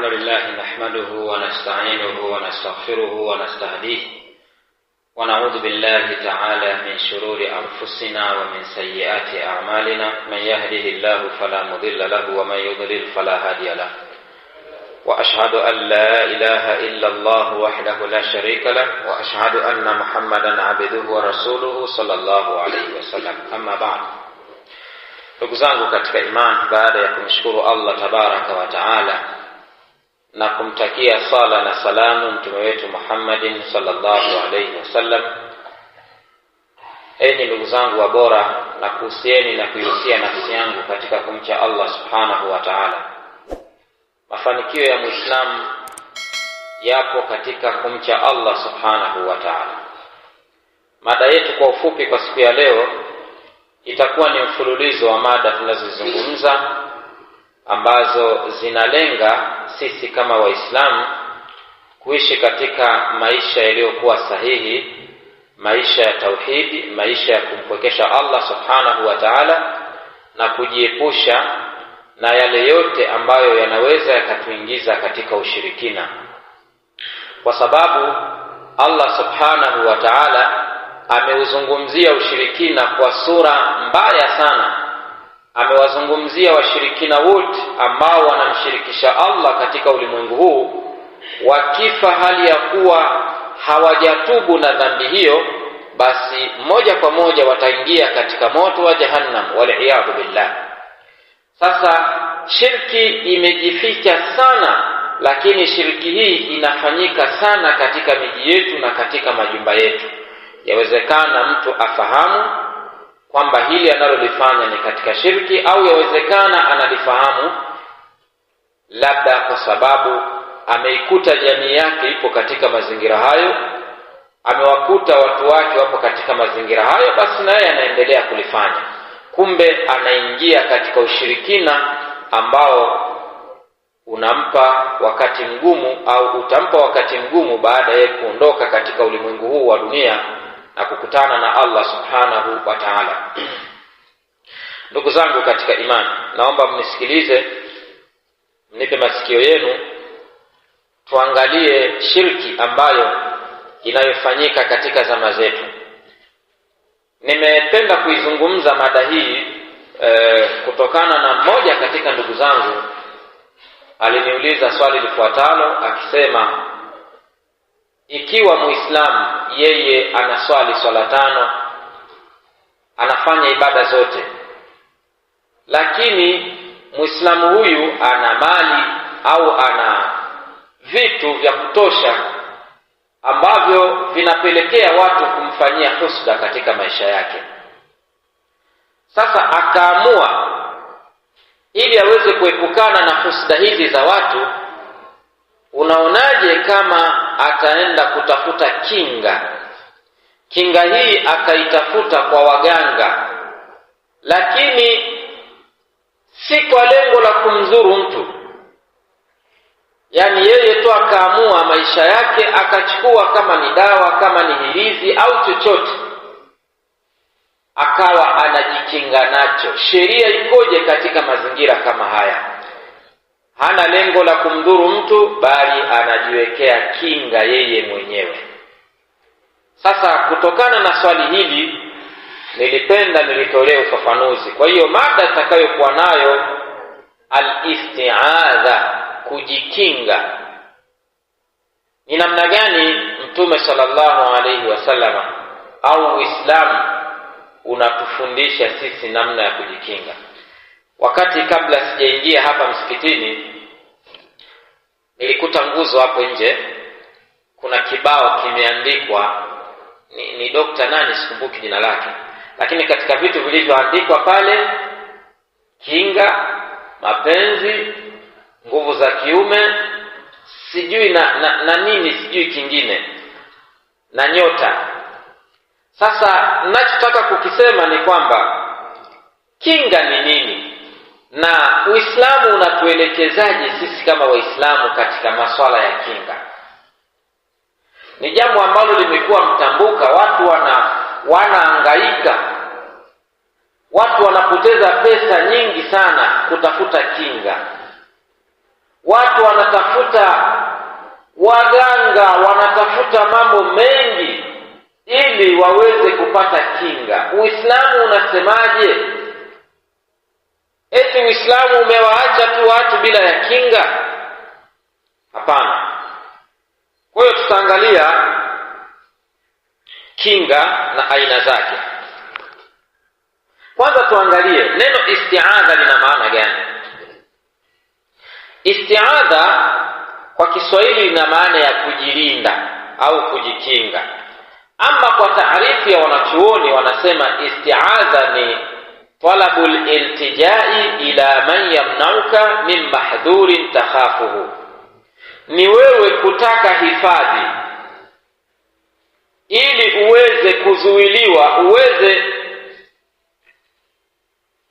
الحمد لله نحمده ونستعينه ونستغفره ونستهديه ونعوذ بالله تعالى من شرور أنفسنا ومن سيئات أعمالنا. من يهده الله فلا مضل له ومن يضلل فلا هادي له. وأشهد أن لا إله إلا الله وحده لا شريك له وأشهد أن محمدا عبده ورسوله صلى الله عليه وسلم. أما بعد. Ndugu zangu katika imani, baada ya kumshukuru Allah tabaraka wa taala na kumtakia sala na salamu mtume wetu Muhammadin sallallahu alayhi wasallam, enyi ndugu zangu wa bora, na kuhusieni na kuihusia nafsi yangu katika kumcha Allah subhanahu wa taala. Mafanikio ya Muislamu yapo katika kumcha Allah subhanahu wa taala. Mada yetu kwa ufupi kwa siku ya leo itakuwa ni mfululizo wa mada tunazozungumza ambazo zinalenga sisi kama Waislamu kuishi katika maisha yaliyokuwa sahihi, maisha ya tauhidi, maisha ya kumpwekesha Allah subhanahu wa ta'ala na kujiepusha na yale yote ambayo yanaweza yakatuingiza katika ushirikina. Kwa sababu Allah subhanahu wa ta'ala ameuzungumzia ushirikina kwa sura mbaya sana. Amewazungumzia washirikina wote ambao wanamshirikisha Allah katika ulimwengu huu, wakifa hali ya kuwa hawajatubu na dhambi hiyo, basi moja kwa moja wataingia katika moto wa jahannam, wal-iyadhu billah. Sasa shirki imejificha sana, lakini shirki hii inafanyika sana katika miji yetu na katika majumba yetu. Yawezekana mtu afahamu kwamba hili analolifanya ni katika shirki, au yawezekana analifahamu labda kwa sababu ameikuta jamii yake ipo katika mazingira hayo, amewakuta watu wake wapo katika mazingira hayo, basi naye anaendelea kulifanya. Kumbe anaingia katika ushirikina ambao unampa wakati mgumu, au utampa wakati mgumu baada ya kuondoka katika ulimwengu huu wa dunia na kukutana na Allah subhanahu wa ta'ala. Ndugu zangu katika imani, naomba mnisikilize, mnipe masikio yenu, tuangalie shirki ambayo inayofanyika katika zama zetu. Nimependa kuizungumza mada hii kutokana na mmoja katika ndugu zangu aliniuliza swali lifuatalo akisema, ikiwa Muislamu yeye anaswali swala 5, anafanya ibada zote, lakini Muislamu huyu ana mali au ana vitu vya kutosha ambavyo vinapelekea watu kumfanyia husda katika maisha yake. Sasa akaamua ili aweze kuepukana na husda hizi za watu, unaonaje kama ataenda kutafuta kinga? Kinga hii akaitafuta kwa waganga, lakini si kwa lengo la kumzuru mtu. Yaani yeye tu akaamua maisha yake akachukua kama ni dawa, kama ni hirizi au chochote, akawa anajikinga nacho. Sheria ikoje katika mazingira kama haya? Hana lengo la kumdhuru mtu, bali anajiwekea kinga yeye mwenyewe. Sasa kutokana na swali hili nilipenda nilitolee ufafanuzi. Kwa hiyo mada tutakayokuwa nayo al-isti'adha, kujikinga. Ni namna gani Mtume sallallahu alayhi wasallam au Uislamu unatufundisha sisi namna ya kujikinga? Wakati kabla sijaingia hapa msikitini, nilikuta nguzo hapo nje, kuna kibao kimeandikwa, ni dokta nani sikumbuki jina lake, lakini katika vitu vilivyoandikwa pale, kinga, mapenzi, nguvu za kiume, sijui na nini sijui kingine, na nyota. Sasa ninachotaka kukisema ni kwamba kinga ni nini, na Uislamu unatuelekezaje sisi kama Waislamu katika masuala ya kinga. Ni jambo ambalo limekuwa mtambuka, watu wanahangaika, watu wanapoteza pesa nyingi sana kutafuta kinga. Watu wanatafuta waganga, wanatafuta mambo mengi ili waweze kupata kinga. Uislamu unasemaje? Eti Uislamu umewaacha tu watu bila ya kinga? Hapana. Kwa hiyo tutaangalia kinga na aina zake. Kwanza tuangalie neno isti'adha lina maana gani? Isti'adha kwa Kiswahili lina maana ya kujilinda au kujikinga. Ama kwa taarifu ya wanachuoni wanasema isti'adha ni talabul iltijai ila man yamnauka min mahdhurin takhafuhu, ni wewe kutaka hifadhi ili uweze kuzuiliwa, uweze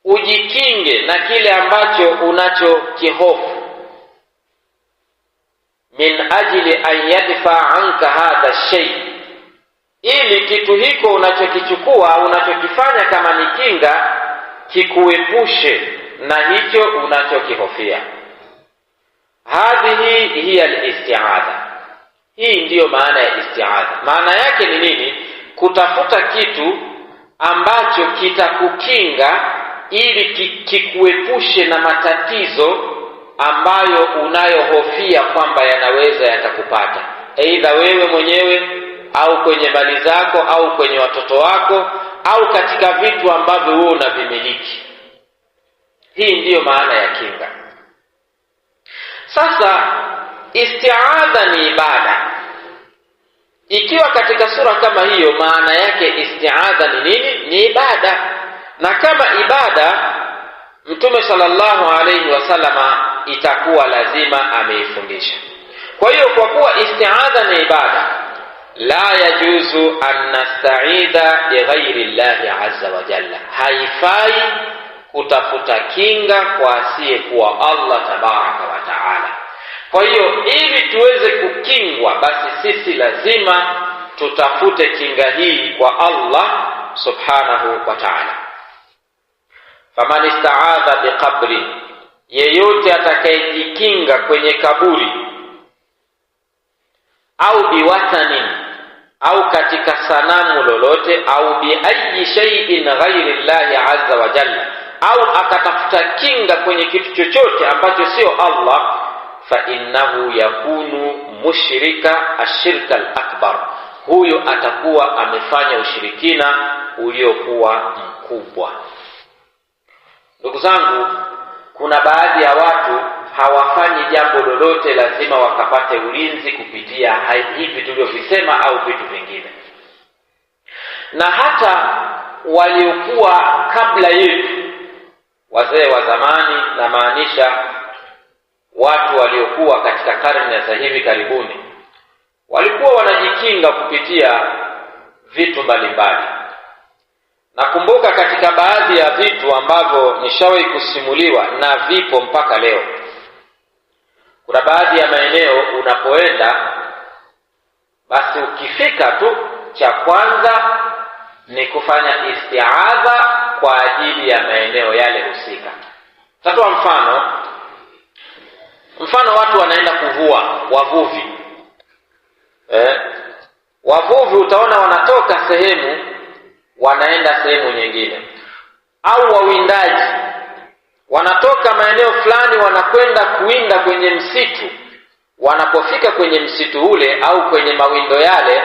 ujikinge na kile ambacho unachokihofu, min ajli an yadfa anka hadha shay, ili kitu hiko unachokichukua unachokifanya kama ni kinga kikuepushe na hicho unachokihofia. Hadhihi hiya al-isti'adha. Hii ndiyo maana ya isti'adha. Maana yake ni nini? Kutafuta kitu ambacho kitakukinga ili kikuepushe na matatizo ambayo unayohofia kwamba yanaweza yatakupata, aidha wewe mwenyewe au kwenye mali zako au kwenye watoto wako au katika vitu ambavyo wewe unavimiliki. Hii ndiyo maana ya kinga. Sasa isti'adha ni ibada. Ikiwa katika sura kama hiyo, maana yake isti'adha ni nini? Ni ibada. Na kama ibada, Mtume sallallahu alayhi wasallama itakuwa lazima ameifundisha. Kwa hiyo kwa kuwa isti'adha ni ibada, la yajuzu an nasta'idha bi ghairi Allahi azza wa jalla. Haifai kutafuta kinga kwa asiyekuwa Allah tabaraka wa taala. Kwa hiyo ili tuweze kukingwa, basi sisi lazima tutafute kinga hii kwa Allah subhanahu wa ta'ala. Faman ista'adha biqabri, yeyote atakayejikinga kwenye kaburi, au biwatanin, au katika sanamu lolote, au bi ayi shay'in ghairi Allahi azza wa jalla, au akatafuta kinga kwenye kitu chochote ambacho sio Allah, fa innahu yakunu mushrika ashirka al-akbar, huyo atakuwa amefanya ushirikina uliokuwa mkubwa. Ndugu zangu, kuna baadhi ya watu hawafanyi jambo lolote lazima wakapate ulinzi kupitia hivi tulivyovisema au vitu vingine. Na hata waliokuwa kabla yetu, wazee wa zamani, na maanisha watu waliokuwa katika karne za hivi karibuni, walikuwa wanajikinga kupitia vitu mbalimbali. Nakumbuka katika baadhi ya vitu ambavyo nishawahi kusimuliwa na vipo mpaka leo, kuna baadhi ya maeneo unapoenda, basi ukifika tu, cha kwanza ni kufanya isti'adha kwa ajili ya maeneo yale husika. Tatoa mfano watu wanaenda kuvua, wavuvi. Wavuvi utaona wanatoka sehemu wanaenda sehemu nyingine, au wawindaji wanatoka maeneo fulani wanakwenda kuwinda kwenye msitu. Wanapofika kwenye msitu ule au kwenye mawindo yale,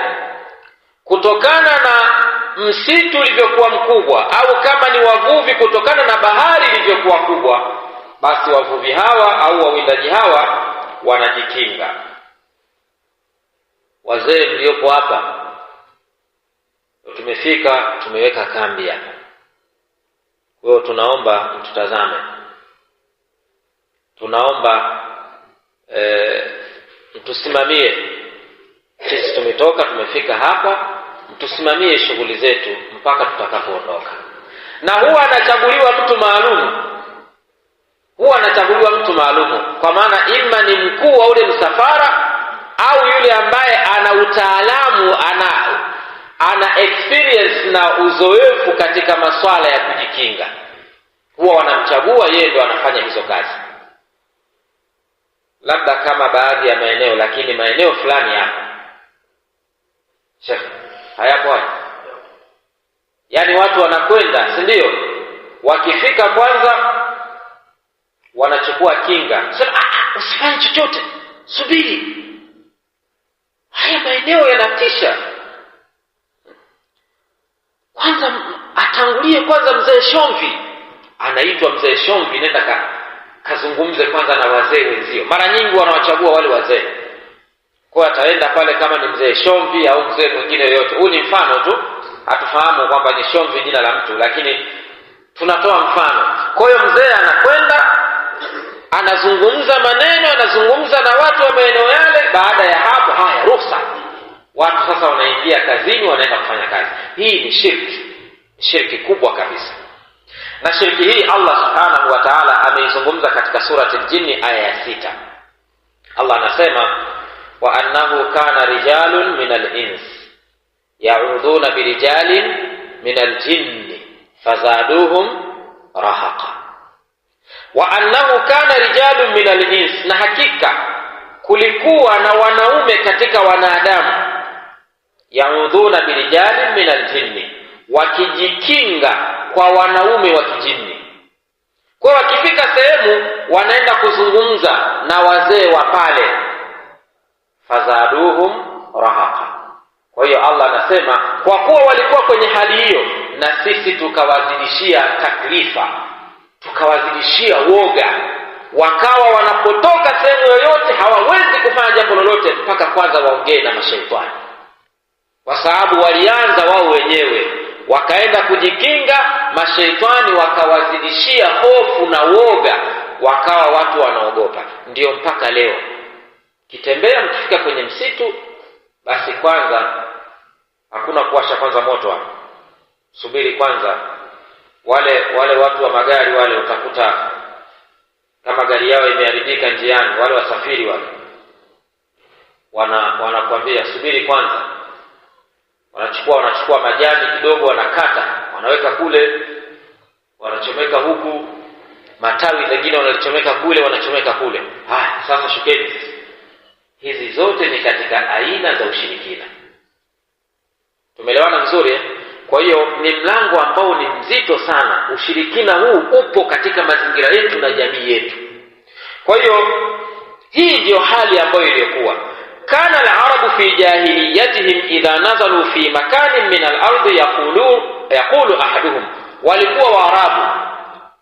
kutokana na msitu ulivyokuwa mkubwa, au kama ni wavuvi kutokana na bahari ilivyokuwa kubwa, basi wavuvi hawa au wawindaji hawa wanajikinga. Wazee mliopo hapa, tumefika, tumeweka kambi hapa. Kwa hiyo tunaomba mtutazame. Tunaomba mtusimamie. Sisi tumetoka, tumefika hapa, mtusimamie shughuli zetu mpaka tutakapoondoka. Na huwa anachaguliwa mtu maalumu, kwa maana ima ni mkuu wa ule msafara au yule ambaye ana utaalamu, ana experience na uzoefu katika masuala ya kujikinga. Huwa wanamchagua yeye, ndio anafanya hizo kazi. labda kama baadhi ya maeneo, lakini maeneo fulani hapa Sheikh hayapo haya. Yaani watu wanakwenda, si ndio? Wakifika kwanza wanachukua kinga. Sema usifanye chochote. Subiri. Haya maeneo yanatisha. Kwanza atangulie kwanza mzee Shomvi. Anaitwa mzee Shomvi, nenda kazungumze kwanza na wazee wenzio. Mara nyingi wanawachagua wale wazee. Kwa ataenda pale kama ni mzee Shomvi au mzee mwingine yoyote. Huu ni mfano tu. Hatufahamu kwamba ni Shomvi jina la mtu, lakini tunatoa mfano. Kwa hiyo mzee anakwenda, anazungumza maneno, anazungumza na watu wa maeneo yale. Baada ya hapo, haya ruhusa. Watu sasa wanaingia kazini, wanaenda kufanya kazi. Hii ni shirki kubwa kabisa. Na shirki hii Allah subhanahu wa ta'ala ameizungumza katika surati al-Jinn aya ya 6. Allah anasema wa annahu kana rijalun minal ins ya'uduna birijalin minal jinn fazaduhum rahaqa. Wa annahu kana rijalun minal ins, na hakika kulikuwa na wanaume katika wanadamu, ya'uduna birijalin minal jinn, wakijikinga kwa wanaume wa kijini. Kwa wakifika sehemu wanaenda kuzungumza na wazee wa pale, fazaduhum rahaqa. Kwa hiyo Allah anasema kwa kuwa walikuwa kwenye hali hiyo, na sisi tukawazidishia taklifa, tukawazidishia woga, wakawa wanapotoka sehemu yoyote hawawezi kufanya jambo lolote mpaka kwanza waongee na mashaitani, kwa sababu walianza wao wenyewe, wakaenda kujikinga, mashaitani wakawazidishia hofu na woga, wakawa watu wanaogopa. Ndio mpaka leo kitembea, mkifika kwenye msitu, basi kwanza hakuna kuwasha kwanza moto hapo. Subiri kwanza. Wale watu wa magari wale, utakuta kama gari yao imeharibika njiani, wale wasafiri wale wanakuambia subiri kwanza. Wanachukua majani kidogo, wanakata, wanaweka kule, wanachomeka huku, matawi mengine wanachomeka kule, wanachomeka kule. Haya, sasa shukeni. Hizi zote ni katika aina za ushirikina. Tumeelewana vizuri eh? Kwa hiyo ni mlango ambao ni mzito sana. Ushirikina huu upo katika mazingira yetu na jamii yetu. Kwa hiyo hii ndio hali ambayo iliyokuwa. Kana al-arabu fi jahiliyatihim idha nazalu fi makanin min al-ardi yaqulu ahaduhum, walikuwa Waarabu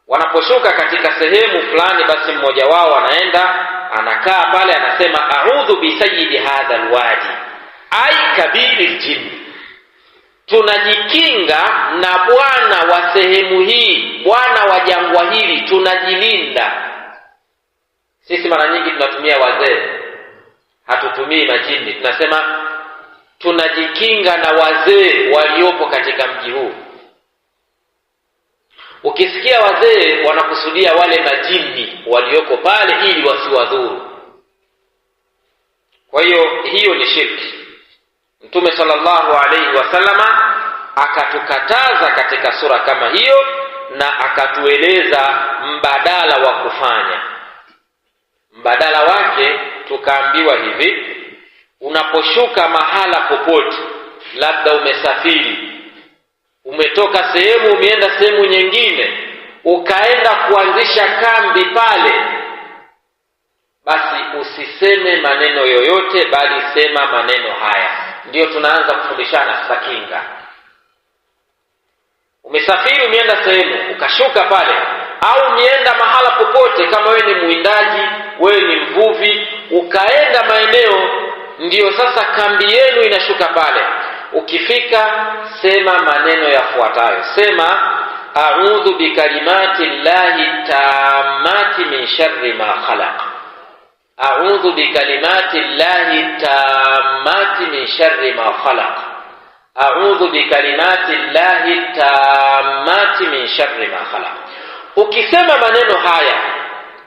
wanaposhuka katika sehemu fulani, basi mmoja wao anaenda anakaa pale, anasema a'udhu bi sayyidi hadha alwadi ay kabiri aljinn, tunajikinga na bwana wa sehemu hii, bwana wa jangwa hili, tunajilinda. Sisi mara nyingi tunatumia wazee, hatutumii majini. Tunasema tunajikinga na wazee waliopo katika mji huu. Ukisikia wazee, wanakusudia wale majini walioko pale ili wasiwadhuru. Kwa hiyo ni shirki. Mtume sallallahu alayhi wasallama akatukataza katika sura kama hiyo, na akatueleza mbadala wa kufanya. Mbadala wake tukaambiwa hivi: unaposhuka mahala popote, labda umesafiri, umetoka sehemu umeenda sehemu nyingine, ukaenda kuanzisha kambi pale, basi usiseme maneno yoyote, bali sema maneno haya. Ndio tunaanza kufundishana sasa kinga. Umesafiri, umeenda sehemu, ukashuka pale, au umeenda mahala popote, kama wewe ni mwindaji, wewe ni mvuvi, ukaenda maeneo, ndio sasa kambi yenu inashuka pale. Ukifika, sema maneno yafuatayo. Sema a'udhu bikalimati llahi tammati min sharri ma khalaq. A'udhu bikalimati llahi tammati min sharri ma khalaq. A'udhu bikalimati llahi tammati min sharri ma khalaq. Ukisema maneno haya,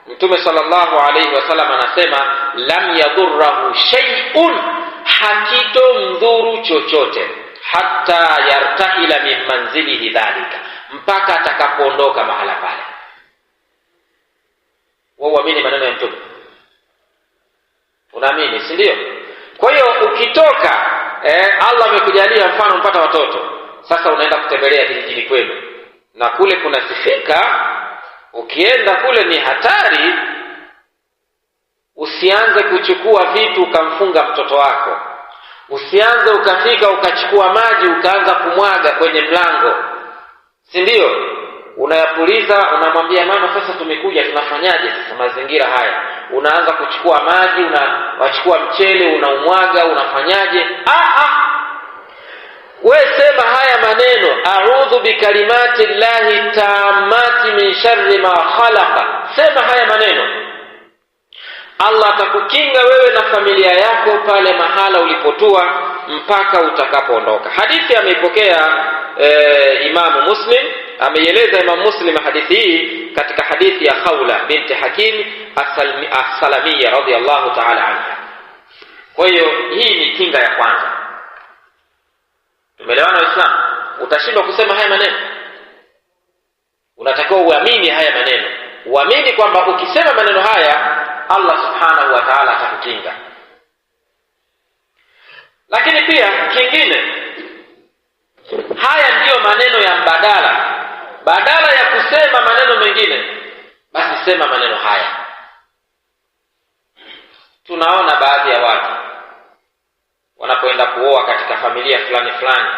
Mtume sallallahu alayhi wasallam anasema lam yadurruhu shay'un, hakitomdhuru chochote, hatta yartahila min manzilihi dhalika, mpaka atakapoondoka mahala pale. Wao waamini maneno ya Mtume. Unaamini, si ndio? Kwa hiyo ukitoka Allah amekujalia mfano mpata watoto, sasa unaenda kutembelea kijijini kwenu, na kule kunasifika, ukienda kule ni hatari. Usianze kuchukua vitu ukamfunga mtoto wako. Usianze ukafika ukachukua maji ukaanza kumwaga kwenye mlango, si ndio? Unayapuliza, unamwambia mama, sasa tumekuja tunafanyaje sasa mazingira haya? Unaanza kuchukua maji, unachukua mchele unaumwaga, unafanyaje? Wewe sema haya maneno, a'udhu bikalimati llahi tammati min sharri ma khalaqa. Sema haya maneno, Allah atakukinga wewe na familia yako pale mahala ulipotua mpaka utakapoondoka. Hadithi ameipokea Imamu Muslim, ameieleza Imamu Muslim hadithi hii katika hadithi ya Khawla binti Hakim as-Salamiyya radhiyallahu ta'ala anha. Kwa hiyo hii ni kinga ya kwanza. Tumeelewana Waislamu? Utashindwa kusema haya maneno, unatakiwa uamini haya maneno, uamini kwamba ukisema maneno haya Allah subhanahu wa ta'ala atakukinga. Lakini pia kingine, haya ndiyo maneno ya mbadala. Badala ya kusema maneno mengine, basi sema maneno haya. Tunaona baadhi ya watu wanapoenda kuoa katika familia fulani fulani,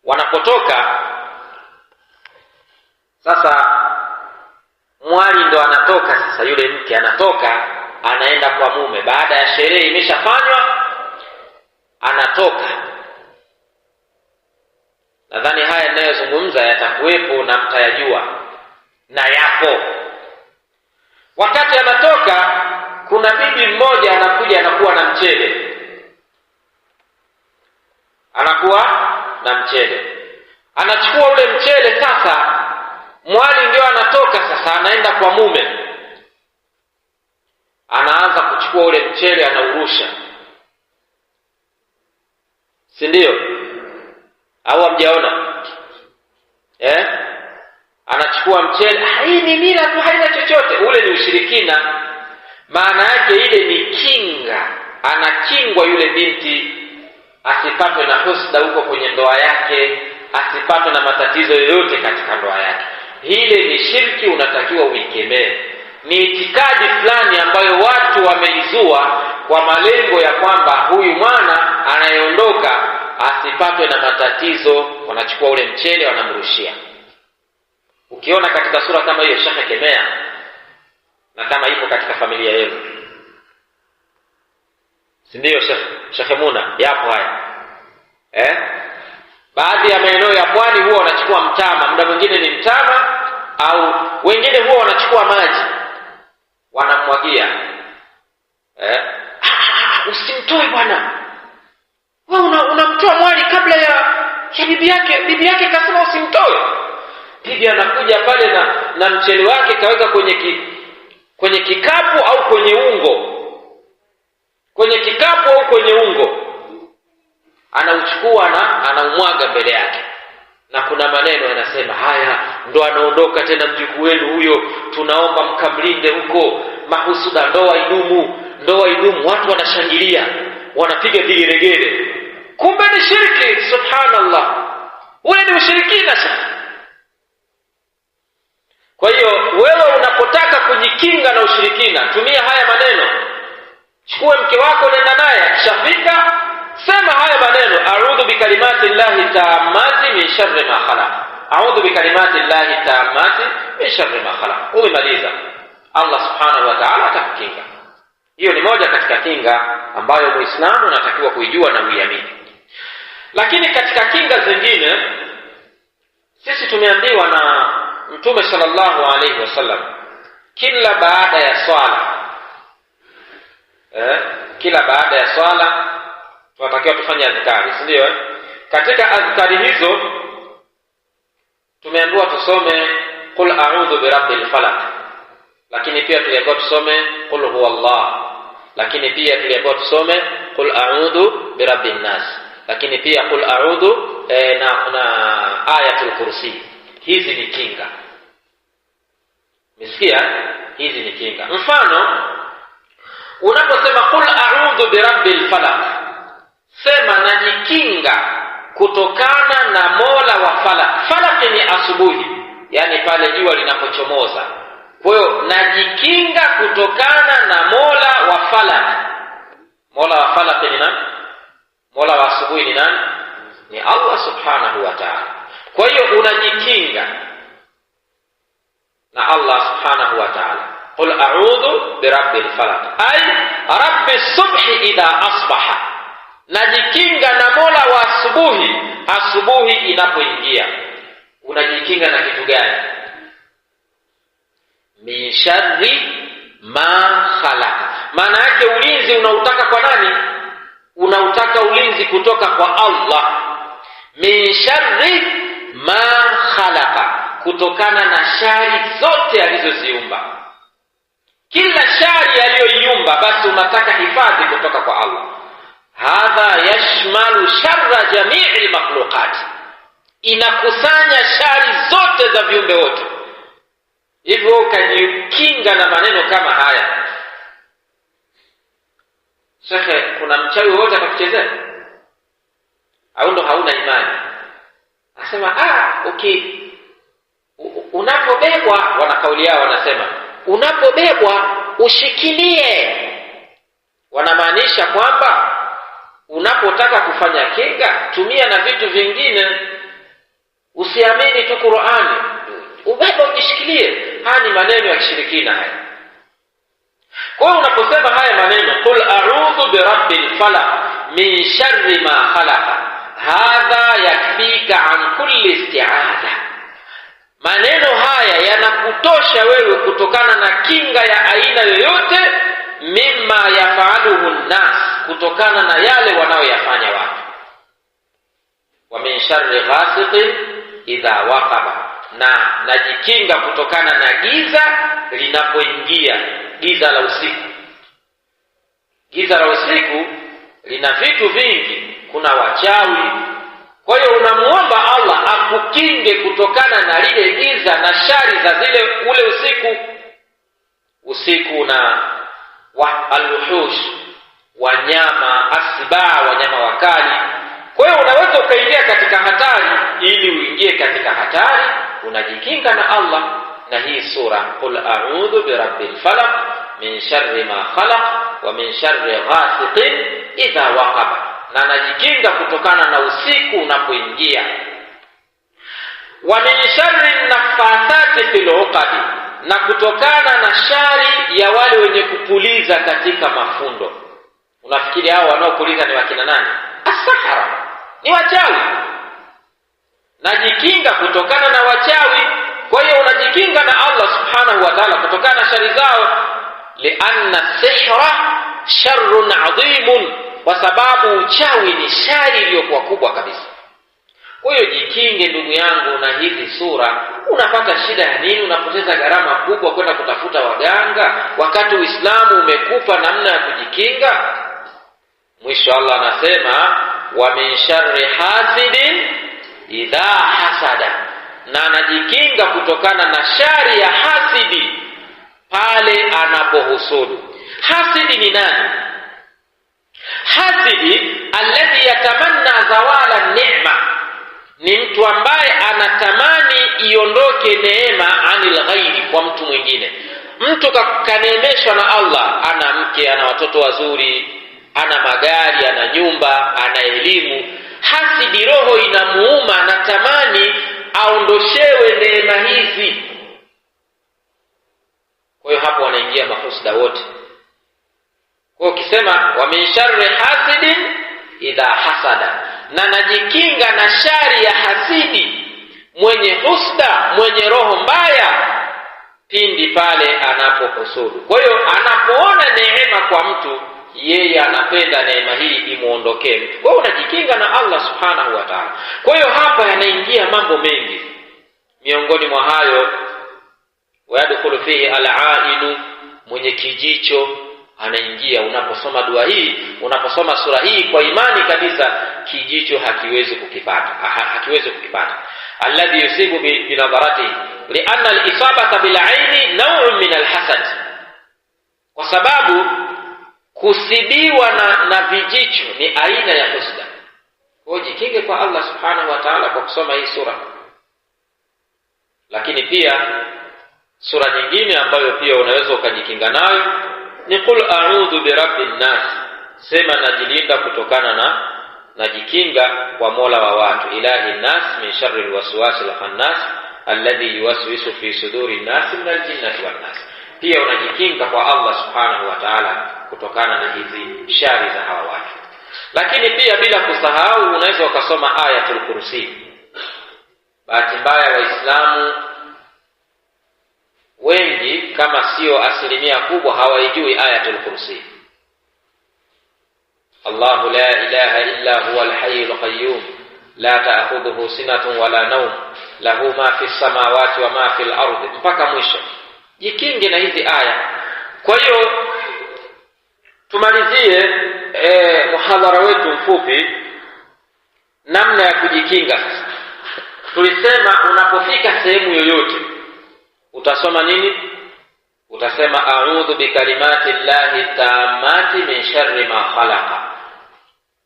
wanapotoka sasa, mwali ndo anatoka sasa, yule mke anatoka anaenda kwa mume baada ya sherehe imeshafanywa, anatoka. Nadhani haya ninayozungumza yatakuwepo na mtayajua, na yapo. Wakati anatoka, kuna bibi mmoja anakuja, anakuwa na mchele, anachukua ule mchele. Sasa mwali ndio anatoka sasa, anaenda kwa mume, anaanza kuchukua ule mchele, anaurusha, si ndio? Au hamjaona? Anachukua mchele. Hii ni mila tu, haina chochote. Ule ni ushirikina. Maana yake ile ni kinga, anakingwa yule binti asipatwe na husda huko kwenye ndoa yake, asipatwe na matatizo yoyote katika ndoa yake. Hile ni shirki, unatakiwa uikemee. Ni itikadi fulani ambayo watu wameizua kwa malengo ya kwamba huyu mwana anayeondoka asipatwe na matatizo, wanachukua ule mchele wanamrushia. Ukiona katika sura kama hiyo, shekhe, kemea. Na kama ipo katika familia yenu, si ndio Shekhe Muna? Yapo haya. Baadhi ya maeneo ya pwani huwa wanachukua mtama, muda mwingine ni mtama, au wengine huwa wanachukua maji wanamwagia. Usimtoe bwana, wewe unamtoa mwali kabla ya bibi yake. Bibi yake kasema usimtoe. Bibi anakuja pale na mchele wake kaweka kwenye kikapu au kwenye ungo, anauchukua na anaumwaga mbele yake, na kuna maneno yanasema, haya ndo anaondoka tena mjukuu wenu huyo, tunaomba mkamlinde huko, mahusuda, ndoa idumu. Watu wanashangilia, wanapiga vigeregere, kumbe ni shirki. Subhanallah, ule ni ushirikina sasa. Kwa hiyo wewe unapotaka kujikinga na ushirikina, tumia haya maneno. Chukue mke wako, nenda naye, akishafika sema haya maneno, a'udhu bikalimati llahi tammati min sharri ma khalaq. A'udhu bikalimati llahi tammati min sharri ma khalaq. Umemaliza, Allah subhanahu wa ta'ala atakukinga. Hiyo ni moja katika kinga ambayo Muislamu anatakiwa kuijua na kuiamini. Lakini katika kinga zingine, sisi tumeambiwa na Mtume sallallahu alaihi wasallam, kila baada ya swala tunatakiwa tufanye adhkari, si ndio? Katika adhkari hizo tumeambiwa tusome qul a'udhu birabbil falaq, lakini pia tuliambiwa tusome qul huwallah, lakini pia tuliambiwa tusome qul a'udhu birabbin nas, lakini pia qul a'udhu na ayatul kursi. Hizi ni kinga. Msikia? Hizi ni kinga. Mfano, Unaposema qul a'udhu birabbil falaq, sema najikinga kutokana na Mola wa falaq. Falaq ni asubuhi, yani pale jua linapochomoza. Kwa hiyo najikinga kutokana na Mola wa falaq. Mola wa falaq ni nani? Mola wa asubuhi ni nani? Ni Allah subhanahu wa ta'ala. Kwa hiyo unajikinga na Allah subhanahu wa ta'ala. Qul a'udhu birabbil falaq, ay rabbis subhi idha asbaha, najikinga na Mola wa asubuhi, asubuhi inapoingia. Unajikinga na kitu gani? Min sharri ma khalaq. Maana yake ulinzi unautaka kwa nani? Unautaka ulinzi kutoka kwa Allah. Min sharri ma khalaqa, kutokana na shari zote alizoziumba. Kila shari aliyoiumba basi unataka hifadhi kutoka kwa Allah. Hadha yashmalu sharra jami'il makhluqat, inakusanya shari zote za viumbe wote. Hivyo ukajikinga na maneno kama haya. Shekhe, kuna mchawi wote atakuchezea? Au ndo hauna imani? Anasema unapobebwa, wana kauli yao wanasema unapobebwa ushikilie. Wanamaanisha kwamba unapotaka kufanya kinga tumia na vitu vingine, usiamini tu Qur'ani, ubebe ujishikilie. Haya ni maneno ya kishirikina haya. Kwa hiyo unaposema haya maneno qul a'udhu birabbil falaq min sharri ma khalaqa, hadha yakfika an kulli isti'adha. Maneno haya yanakutosha wewe kutokana na kinga ya aina yoyote, mimma yafaaluhu an-nas, kutokana na yale wanaoyafanya watu. Wa min sharri ghasiqin idha waqaba, na najikinga kutokana na giza linapoingia, giza la usiku. Giza la usiku lina vitu vingi, kuna wachawi. Kwa hiyo unamuomba Allah akukinge kutokana na lile giza na shari za ule usiku. Usiku na al-wuhush, wanyama asba, wanyama wakali. Kwa hiyo unaweza ukaingia katika hatari. Ili uingie katika hatari unajikinga na Allah na hii sura qul a'udhu birabbil falaq min sharri ma khalaq wa min sharri ghasiqin idha waqaba, na najikinga kutokana na usiku unapoingia. Wa min sharri naffathati fil 'uqad, na kutokana na shari ya wale wenye kupuliza katika mafundo. Unafikiri hao wanaopuliza ni wakina nani? As-sahara, ni wachawi. Najikinga kutokana na wachawi. Kwa hiyo unajikinga na Allah subhanahu wa ta'ala kutokana na shari zao. Lianna sihra sharrun 'adhimun, kwa sababu uchawi ni shari iliyokuwa kubwa kabisa. Kwa hiyo jikinge ndugu yangu na hizi sura. Unapata shida ya nini? Unapoteza gharama kubwa kwenda kutafuta waganga wakati Uislamu umekupa namna ya kujikinga. Mwisho Allah anasema wa min sharri hasidin idha hasada, na anajikinga kutokana na shari ya hasidi pale anapohusudu. Hasidi ni nani? Hasidi alladhi yatamanna zawala ni'ma, ni mtu ambaye anatamani iondoke neema anil ghairi, kwa mtu mwingine. Mtu kaneemeshwa na Allah, ana mke, ana watoto wazuri, ana magari, ana nyumba, ana elimu. Hasidi roho inamuuma, anatamani aondoshewe neema hizi. Kwa hiyo hapo wanaingia mahusda wote. Kwa ukisema wa min sharri hasidin idha hasada, na najikinga na shari ya hasidi, mwenye husda, mwenye roho mbaya, pindi pale anapohusudu. Kwa hiyo anapoona neema kwa mtu, yeye anapenda neema hii imuondokee mtu. Kwa hiyo unajikinga na Allah subhanahu wa ta'ala. Kwa hiyo hapa yanaingia mambo mengi. Miongoni mwa hayo wayadkhulu fihi al-ainu, mwenye kijicho anaingia. Unaposoma dua hii, unaposoma sura hii kwa imani kabisa, kijicho hakiwezi kukipata. Alladhi yusibu bi nadharati, lianna al-isabata bil aini naw'un min al-hasad, kwa sababu Kusibiwa na vijicho ni aina ya husda. Kwa jikinge kwa Allah subhanahu wa ta'ala kwa kusoma hii sura. Lakini pia sura nyingine ambayo pia unaweza ukajikinga nayo ni qul a'udhu birabbin nas. Sema najilinda kutokana najikinga kwa Mola wa watu, ilahi nas min sharri alwaswasil khannas alladhi yuwaswisu fi suduri nas min aljinnati wan nas. Pia unajikinga kwa Allah subhanahu wa ta'ala kutokana na hizi shari za hawa watu. Lakini pia bila kusahau unaweza ukasoma ayatul kursi. Bahati mbaya waislamu wengi kama sio asilimia kubwa hawaijui ayatul kursi. Allahu la ilaha illa huwa al-hayyul qayyum la ta'khudhuhu sinatun wala nawm lahu ma fis samawati wa ma fil ardi mpaka mwisho. Jikinge na hizi aya. Kwa hiyo tumalizie muhadhara wetu mfupi namna ya kujikinga. Tulisema unapofika sehemu yoyote utasoma nini? Utasema a'udhu bikalimati llahi tammati min sharri ma khalaqa.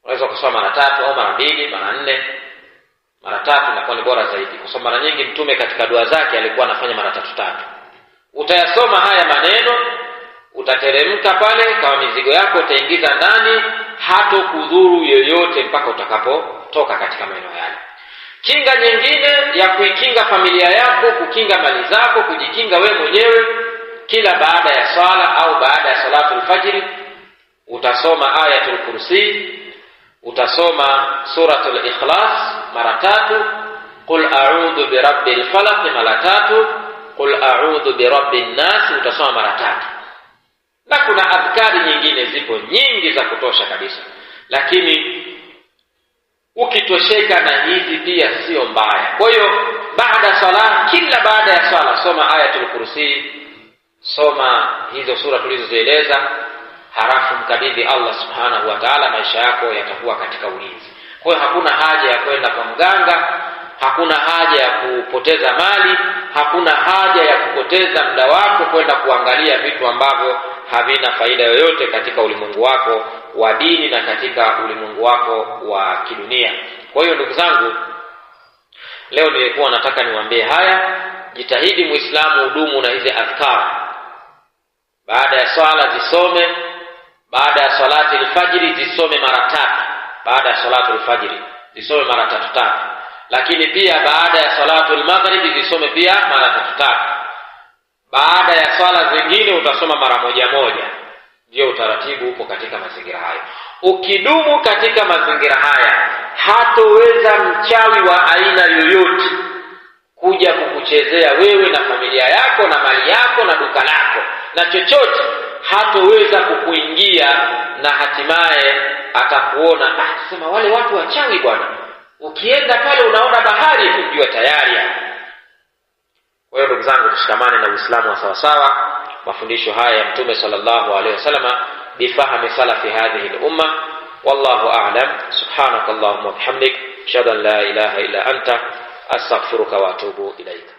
Unaweza kusoma mara 3 au mara 2, mara 4. Mara 3 inakuwa ni bora zaidi. Kwa sababu mara nyingi mtume katika dua zake alikuwa anafanya mara 3. Utayasoma haya maneno, utateremka pale, kama mizigo yako utaingiza ndani, hato kudhuru yoyote mpaka utakapotoka katika maeneo yale. Kinga nyingine ya kuikinga familia yako, kukinga mali zako, kujikinga we mwenyewe, kila baada ya swala au baada ya salatul fajr utasoma ayatul kursi, utasoma suratul ikhlas mara 3, qul a'udhu birabbil falaq mara 3, qul a'udhu birabbin nas utasoma mara 3. Na kuna adhkari nyingine zipo nyingi za kutosha kabisa. Lakini ukitosheka na hizi pia sio mbaya. Kwa hiyo kila baada ya sala soma ayatul kursi, soma hizo sura tulizozieleza, halafu mkabidhi Allah subhanahu wa ta'ala, maisha yako yatakuwa katika ulinzi. Kwa hiyo hakuna haja ya kwenda kwa mganga, hakuna haja ya kupoteza mali, hakuna haja ya kupoteza muda wako kwenda kuangalia vitu ambavyo havina faida yoyote katika ulimwengu wako wa dini na katika ulimwengu wako wa kidunia. Kwa hiyo ndugu zangu, leo nilikuwa nataka niwaambie haya. Jitahidi Muislamu udumu na hizi adhkar. Baada ya swala zisome, baada ya salati al-fajr zisome mara 3, baada ya salatu al-fajr zisome mara 3. Lakini pia baada ya salatu al-maghrib zisome pia mara 3. Baada ya swala zingine utasoma mara 1. Ndio utaratibu upo katika mazingira hayo. Ukidumu katika mazingira haya, hatoweza mchawi wa aina yoyote kuja kukuchezea wewe na familia yako na mali yako na duka lako na chochote. Hatoweza kukuingia na hatimaye atakuona, sema wale watu wachawi bwana. Ukienda pale unaona bahari, kujua tayari. Kwa hiyo ndugu zangu, tushikamane na Uislamu wa sawa sawa, mafundisho haya ya Mtume sallallahu alaihi wasallam bifahami salafi hadhihi al-umma. Wallahu a'lam. Subhanakallahumma wa bihamdik, ashhadu an la ilaha illa anta, astaghfiruka wa atubu ilaika.